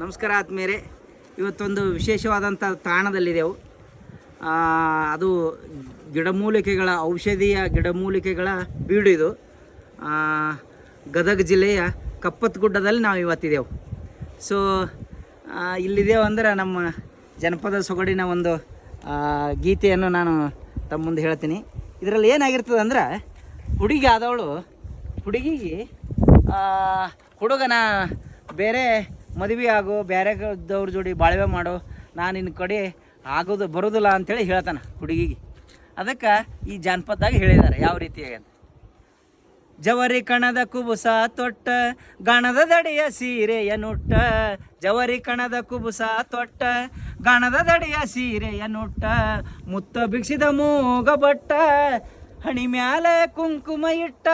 ನಮಸ್ಕಾರ ಆತ್ಮೀಯರೇ, ಇವತ್ತೊಂದು ವಿಶೇಷವಾದಂಥ ತಾಣದಲ್ಲಿದೆವು. ಅದು ಗಿಡಮೂಲಿಕೆಗಳ ಔಷಧೀಯ ಗಿಡಮೂಲಿಕೆಗಳ ಬೀಡು. ಇದು ಗದಗ ಜಿಲ್ಲೆಯ ಕಪ್ಪತ್ತಗುಡ್ಡದಲ್ಲಿ ನಾವು ಇವತ್ತಿದೆವು. ಸೊ ಇಲ್ಲಿದೆವು ಅಂದ್ರೆ ನಮ್ಮ ಜನಪದ ಸೊಗಡಿನ ಒಂದು ಗೀತೆಯನ್ನು ನಾನು ತಮ್ಮ ಮುಂದೆ ಹೇಳ್ತೀನಿ. ಇದರಲ್ಲಿ ಏನಾಗಿರ್ತದೆ ಅಂದ್ರೆ, ಹುಡುಗಿ ಆದವಳು ಹುಡುಗಿಗೆ ಹುಡುಗನ ಬೇರೆ ಮದುವೆ ಆಗೋ, ಬೇರೆದವ್ರ ಜೋಡಿ ಬಾಳ್ವೆ ಮಾಡೋ, ನಾನು ನಿನ್ನ ಕಡೆ ಆಗೋದು ಬರೋದಿಲ್ಲ ಅಂಥೇಳಿ ಹೇಳ್ತಾನೆ ಹುಡುಗಿಗೆ. ಅದಕ್ಕೆ ಈ ಜಾನಪದದಾಗ ಹೇಳಿದ್ದಾರೆ ಯಾವ ರೀತಿಯಾಗಿ ಅಂತ. ಜವರಿ ಕಣದ ಕುಬುಸ ತೊಟ್ಟ, ಗಾಣದ ದಡಿಯ ಸೀರೆಯ ನುಟ್ಟ. ಜವರಿ ಕಣದ ಕುಬುಸ ತೊಟ್ಟ, ಗಾಣದ ದಡಿಯ ಸೀರೆಯ ನುಟ್ಟ. ಮುತ್ತ ಬಿಗಿಸಿದ ಮೂಗ ಬಟ್ಟ, ಹಣಿ ಮ್ಯಾಲೆ ಕುಂಕುಮ ಇಟ್ಟ.